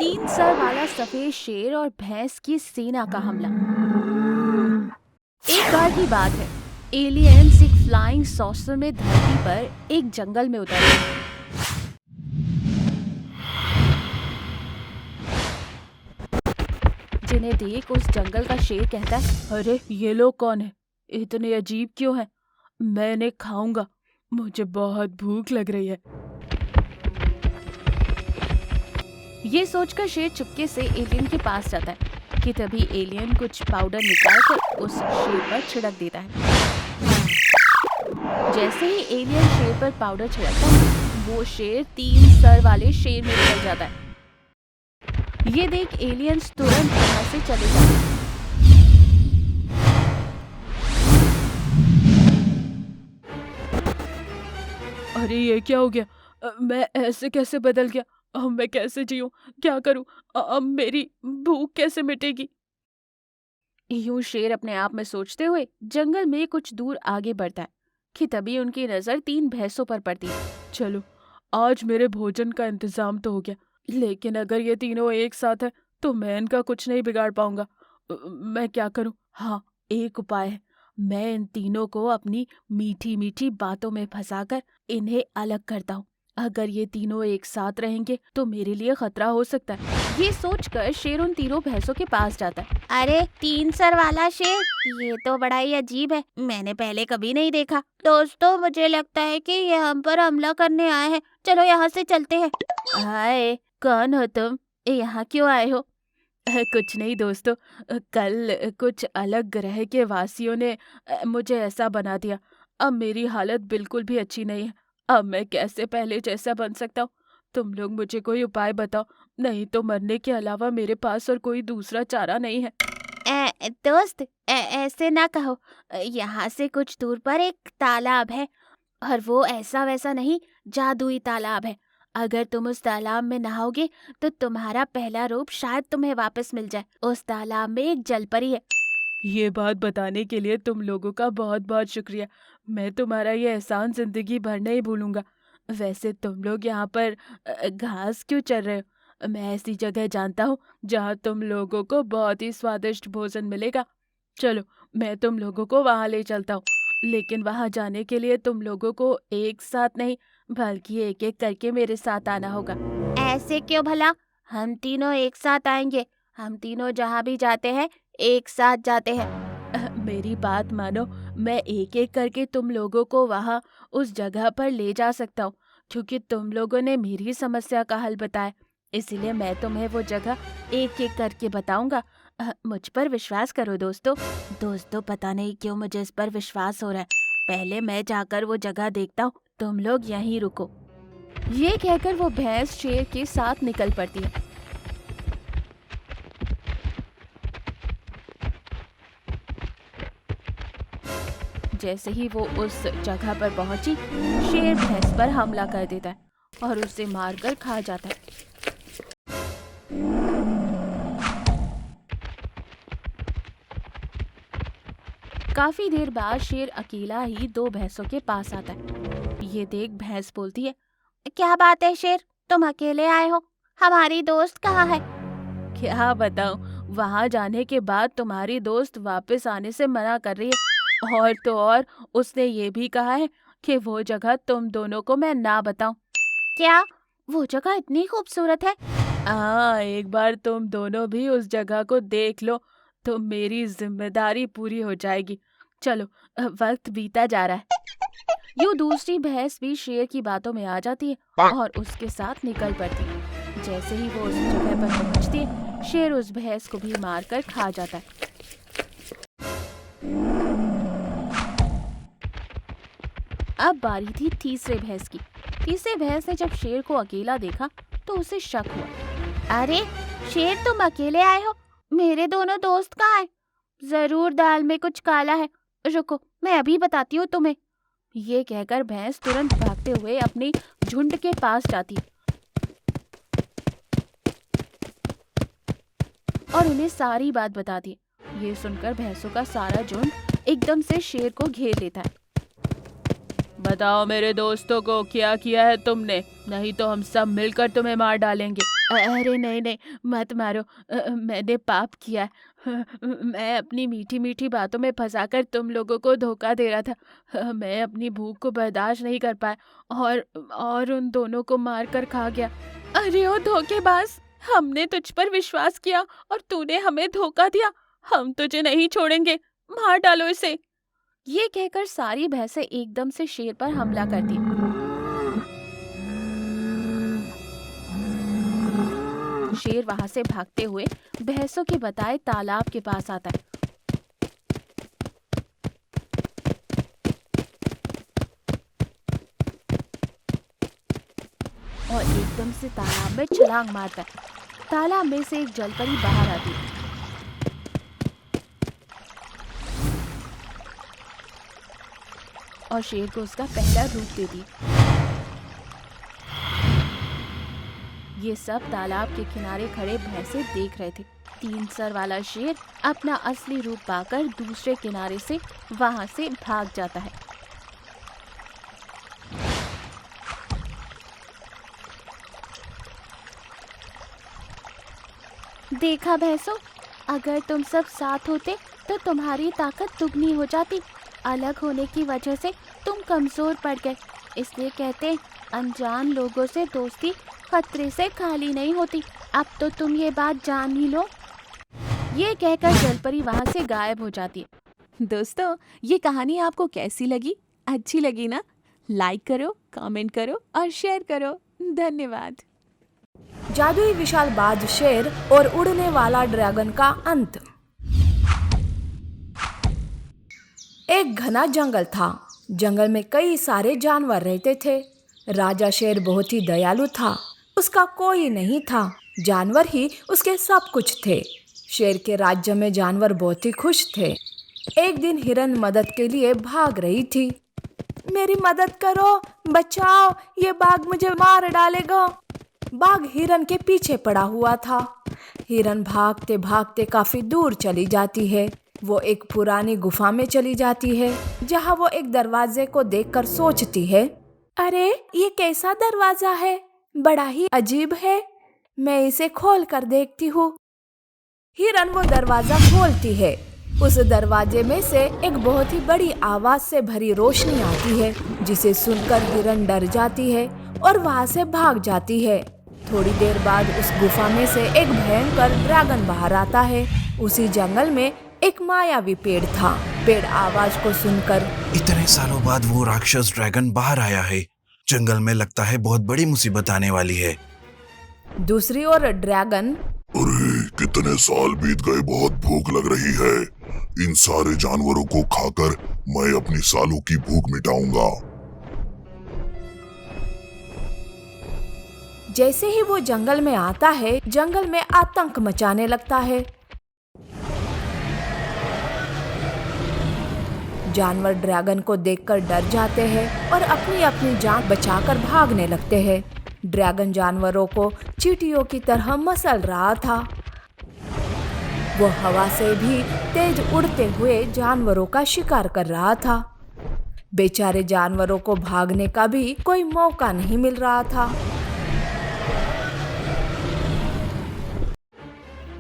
तीन सर वाला सफेद शेर और भैंस की सेना का हमला। एक बार की बात है, एलियंस एक फ्लाइंग सॉसर में धरती पर एक जंगल में उतरे। जिन्हें देख उस जंगल का शेर कहता है, अरे ये लोग कौन है, इतने अजीब क्यों हैं? मैं इन्हें खाऊंगा, मुझे बहुत भूख लग रही है। ये सोचकर शेर चुपके से एलियन के पास जाता है कि तभी एलियन कुछ पाउडर निकालकर उस शेर पर छिड़क देता है। जैसे ही एलियन शेर पर पाउडर छिड़कता है, वो शेर तीन सर वाले शेर में बदल जाता है। ये देख एलियंस तुरंत वहां से चले जाते हैं। अरे ये क्या हो गया? मैं ऐसे कैसे बदल गया? अब मैं कैसे जीऊं? क्या करूं? अब मेरी भूख कैसे मिटेगी? यूं शेर अपने आप में सोचते हुए जंगल में कुछ दूर आगे बढ़ता है कि तभी उनकी नजर तीन भैंसों पर पड़ती है। चलो, आज मेरे भोजन का इंतजाम तो हो गया, लेकिन अगर ये तीनों एक साथ है तो मैं इनका कुछ नहीं बिगाड़ पाऊंगा। मैं क्या करूं? हाँ, एक उपाय है। मैं इन तीनों को अपनी मीठी मीठी बातों में फंसाकर इन्हें अलग करता हूँ। अगर ये तीनों एक साथ रहेंगे तो मेरे लिए खतरा हो सकता है। ये सोचकर शेर उन तीनों भैंसों के पास जाता है। अरे तीन सर वाला शेर, ये तो बड़ा ही अजीब है, मैंने पहले कभी नहीं देखा। दोस्तों, मुझे लगता है कि ये हम पर हमला करने आए हैं, चलो यहाँ से चलते हैं। हाय, कौन हो तुम? यहाँ क्यों आए हो? कुछ नहीं दोस्तों, कल कुछ अलग ग्रह के वासियों ने मुझे ऐसा बना दिया। अब मेरी हालत बिल्कुल भी अच्छी नहीं है। अब मैं कैसे पहले जैसा बन सकता हूँ? तुम लोग मुझे कोई उपाय बताओ, नहीं तो मरने के अलावा मेरे पास और कोई दूसरा चारा नहीं है। दोस्त, ऐसे ना कहो। यहाँ से कुछ दूर पर एक तालाब है, और वो ऐसा वैसा नहीं, जादुई तालाब है। अगर तुम उस तालाब में नहाओगे तो तुम्हारा पहला रूप शायद तुम्हें वापस मिल जाए। उस तालाब में एक जलपरी है। ये बात बताने के लिए तुम लोगों का बहुत बहुत शुक्रिया। मैं तुम्हारा ये एहसान जिंदगी भर नहीं भूलूंगा। वैसे तुम लोग यहाँ पर घास क्यों चर रहे हो? मैं ऐसी जगह जानता हूँ जहाँ तुम लोगों को बहुत ही स्वादिष्ट भोजन मिलेगा। चलो, मैं तुम लोगों को वहाँ ले चलता हूँ, लेकिन वहाँ जाने के लिए तुम लोगों को एक साथ नहीं बल्कि एक एक करके मेरे साथ आना होगा। ऐसे क्यों भला? हम तीनों एक साथ आएंगे। हम तीनों जहाँ भी जाते हैं एक साथ जाते हैं। मेरी बात मानो, मैं एक एक करके तुम लोगों को वहाँ उस जगह पर ले जा सकता हूँ, क्योंकि तुम लोगों ने मेरी समस्या का हल बताया। इसीलिए मैं तुम्हें वो जगह एक एक करके बताऊंगा। मुझ पर विश्वास करो दोस्तों। दोस्तों, पता नहीं क्यों मुझे इस पर विश्वास हो रहा है। पहले मैं जाकर वो जगह देखता हूँ, तुम लोग यहीं रुको। ये कहकर वो भैंस शेर के साथ निकल पड़ती है। जैसे ही वो उस जगह पर पहुंची, शेर भैंस पर हमला कर देता है और उसे मारकर खा जाता है। काफी देर बाद शेर अकेला ही दो भैंसों के पास आता है। ये देख भैंस बोलती है, क्या बात है शेर, तुम अकेले आए हो? हमारी दोस्त कहाँ है? क्या बताऊं, वहां जाने के बाद तुम्हारी दोस्त वापस आने से मना कर रही है, और तो और उसने ये भी कहा है कि वो जगह तुम दोनों को मैं ना बताऊं। क्या वो जगह इतनी खूबसूरत है? हाँ, एक बार तुम दोनों भी उस जगह को देख लो तो मेरी जिम्मेदारी पूरी हो जाएगी। चलो, वक्त बीता जा रहा है। यूं दूसरी भैंस भी शेर की बातों में आ जाती है और उसके साथ निकल पड़ती है। जैसे ही वो उस जगह पर पहुंचती है, शेर उस भैंस को भी मारकर खा जाता है। अब बारी थी तीसरे भैंस की। तीसरे भैंस ने जब शेर को अकेला देखा तो उसे शक हुआ। अरे शेर, तुम अकेले आए हो? मेरे दोनों दोस्त कहाँ हैं? जरूर दाल में कुछ काला है। रुको, मैं अभी बताती हूँ तुम्हें। ये कहकर भैंस तुरंत भागते हुए अपनी झुंड के पास जाती और उन्हें सारी बात बताती। ये सुनकर भैंसों का सारा झुंड एकदम से शेर को घेर लेता है। बताओ मेरे दोस्तों को, क्या किया है तुमने? नहीं तो हम सब मिलकर तुम्हें मार डालेंगे। अरे नहीं नहीं, मत मारो। मैंने पाप किया है। मैं अपनी मीठी मीठी बातों में फंसाकर तुम लोगों को धोखा दे रहा था। मैं अपनी भूख को बर्दाश्त नहीं कर पाया और उन दोनों को मार कर खा गया। अरे ओ धोखेबाज, हमने तुझ पर विश्वास किया और तूने हमें धोखा दिया। हम तुझे नहीं छोड़ेंगे, मार डालो इसे। ये कहकर सारी भैंसें एकदम से शेर पर हमला कर दी। शेर वहां से भागते हुए भैंसों के बताए तालाब के पास आता है। और एकदम से तालाब में छलांग मारता है। तालाब में से एक जलपरी बाहर आती है और शेर को उसका पहला रूप देती है। ये सब तालाब के किनारे खड़े भैंसे देख रहे थे। 3 सर वाला शेर अपना असली रूप पाकर दूसरे किनारे से वहां से भाग जाता है। देखा भैंसों, अगर तुम सब साथ होते तो तुम्हारी ताकत दुगनी हो जाती। अलग होने की वजह से तुम कमजोर पड़ गए। इसलिए कहते हैं, अनजान लोगों से दोस्ती खतरे से खाली नहीं होती। अब तो तुम ये बात जान ही लो। ये कहकर जलपरी वहां से गायब हो जाती है। दोस्तों, ये कहानी आपको कैसी लगी? अच्छी लगी ना? लाइक करो, कमेंट करो और शेयर करो। धन्यवाद। जादुई विशाल बाज शेर और उड़ने वाला ड्रैगन का अंत। एक घना जंगल था। जंगल में कई सारे जानवर रहते थे। राजा शेर बहुत ही दयालु था। उसका कोई नहीं था, जानवर ही उसके सब कुछ थे। शेर के राज्य में जानवर बहुत ही खुश थे। एक दिन हिरन मदद के लिए भाग रही थी। मेरी मदद करो, बचाओ, ये बाघ मुझे मार डालेगा। बाघ हिरन के पीछे पड़ा हुआ था। हिरन भागते भागते काफी दूर चली जाती है। वो एक पुरानी गुफा में चली जाती है, जहाँ वो एक दरवाजे को देखकर सोचती है, अरे ये कैसा दरवाजा है, बड़ा ही अजीब है। मैं इसे खोल कर देखती हूँ। हिरन वो दरवाजा खोलती है। उस दरवाजे में से एक बहुत ही बड़ी आवाज से भरी रोशनी आती है, जिसे सुनकर हिरन डर जाती है और वहाँ से भाग जाती है। थोड़ी देर बाद उस गुफा में से एक भयंकर ड्रैगन बाहर आता है। उसी जंगल में एक मायावी पेड़ था। पेड़ आवाज को सुनकर, इतने सालों बाद वो राक्षस ड्रैगन बाहर आया है। जंगल में लगता है बहुत बड़ी मुसीबत आने वाली है। दूसरी ओर ड्रैगन, अरे कितने साल बीत गए, बहुत भूख लग रही है। इन सारे जानवरों को खाकर मैं अपनी सालों की भूख मिटाऊंगा। जैसे ही वो जंगल में आता है, जंगल में आतंक मचाने लगता है। जानवर ड्रैगन को देखकर डर जाते हैं और अपनी अपनी जान बचाकर भागने लगते हैं। ड्रैगन जानवरों को चींटियों की तरह मसल रहा था। वो हवा से भी तेज उड़ते हुए जानवरों का शिकार कर रहा था। बेचारे जानवरों को भागने का भी कोई मौका नहीं मिल रहा था।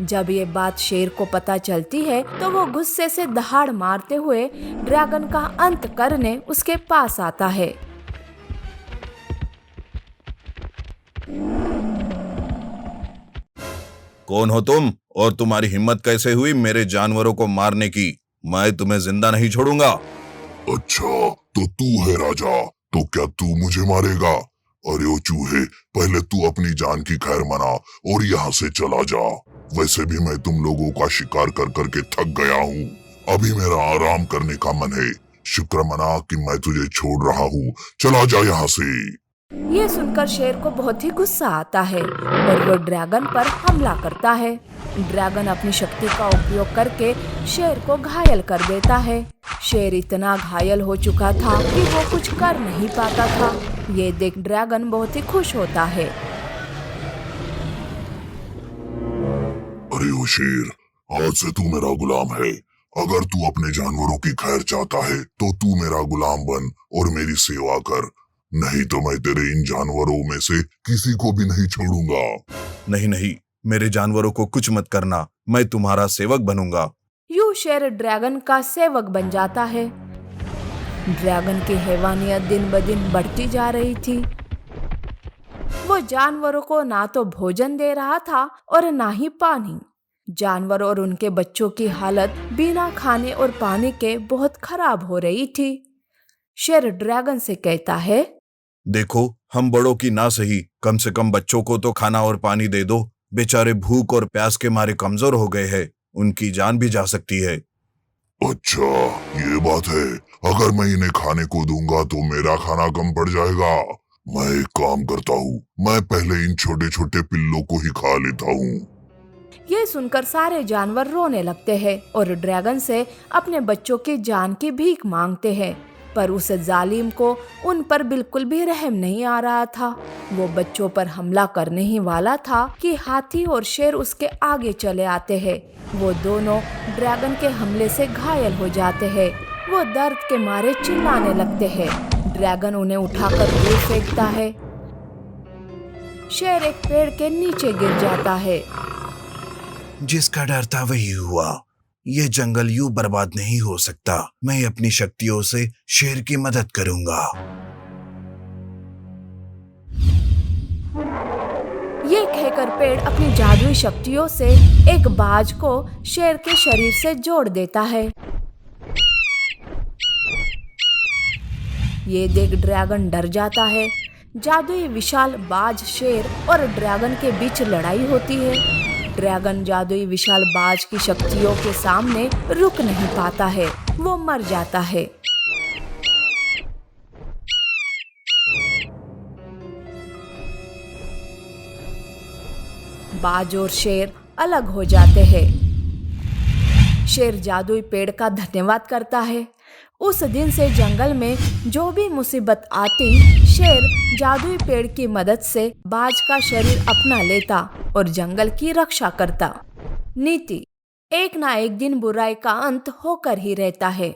जब ये बात शेर को पता चलती है तो वो गुस्से से दहाड़ मारते हुए ड्रैगन का अंत करने उसके पास आता है। कौन हो तुम और तुम्हारी हिम्मत कैसे हुई मेरे जानवरों को मारने की? मैं तुम्हें जिंदा नहीं छोड़ूंगा। अच्छा, तो तू है राजा, तो क्या तू मुझे मारेगा? अरे ओ चूहे, पहले तू अपनी जान की खैर मना और यहाँ से चला जा। वैसे भी मैं तुम लोगों का शिकार कर करके थक गया हूँ। अभी मेरा आराम करने का मन है। शुक्र मना कि मैं तुझे छोड़ रहा हूँ। चला जा यहाँ से। ये सुनकर शेर को बहुत ही गुस्सा आता है और वो ड्रैगन पर हमला करता है। ड्रैगन अपनी शक्ति का उपयोग करके शेर को घायल कर देता है। शेर इतना घायल हो चुका था कि वो कुछ कर नहीं पाता था। ये देख ड्रैगन बहुत ही खुश होता है। अरे ओ शेर, आज से तू मेरा गुलाम है। अगर तू अपने जानवरों की खैर चाहता है तो तू मेरा गुलाम बन और मेरी सेवा कर। नहीं तो मैं तेरे इन जानवरों में से किसी को भी नहीं छोड़ूंगा। नहीं नहीं, मेरे जानवरों को कुछ मत करना, मैं तुम्हारा सेवक बनूंगा। यूं शेर ड्रैगन का सेवक बन जाता है। ड्रैगन की हैवानियत दिन ब दिन बढ़ती जा रही थी। वो जानवरों को ना तो भोजन दे रहा था और ना ही पानी। जानवर और उनके बच्चों की हालत बिना खाने और पानी के बहुत खराब हो रही थी। शेर ड्रैगन से कहता है, देखो, हम बड़ों की ना सही, कम से कम बच्चों को तो खाना और पानी दे दो। बेचारे भूख और प्यास के मारे कमजोर हो गए हैं, उनकी जान भी जा सकती है। अच्छा, ये बात है। अगर मैं इन्हें खाने को दूंगा तो मेरा खाना कम पड़ जाएगा। मैं एक काम करता हूँ, मैं पहले इन छोटे छोटे पिल्लों को ही खा लेता हूँ। ये सुनकर सारे जानवर रोने लगते हैं और ड्रैगन से अपने बच्चों की जान की भीख मांगते हैं। पर उस जालिम को उन पर बिल्कुल भी रहम नहीं आ रहा था। वो बच्चों पर हमला करने ही वाला था कि हाथी और शेर उसके आगे चले आते हैं। वो दोनों ड्रैगन के हमले से घायल हो जाते हैं। वो दर्द के मारे चिल्लाने लगते हैं। ड्रैगन उन्हें उठाकर दूर फेंकता है। शेर एक पेड़ के नीचे गिर जाता है। जिसका डर था वही हुआ। ये जंगल यूं बर्बाद नहीं हो सकता। मैं अपनी शक्तियों से शेर की मदद करूंगा। ये कहकर पेड़ अपनी जादुई शक्तियों से एक बाज को शेर के शरीर से जोड़ देता है। ये देख ड्रैगन डर जाता है। जादुई विशाल बाज शेर और ड्रैगन के बीच लड़ाई होती है। ड्रैगन जादुई विशाल बाज की शक्तियों के सामने रुक नहीं पाता है। वो मर जाता है। बाज और शेर अलग हो जाते हैं। शेर जादुई पेड़ का धन्यवाद करता है। उस दिन से जंगल में जो भी मुसीबत आती, शेर जादुई पेड़ की मदद से बाज का शरीर अपना लेता और जंगल की रक्षा करता। नीति: एक ना एक दिन बुराई का अंत होकर ही रहता है।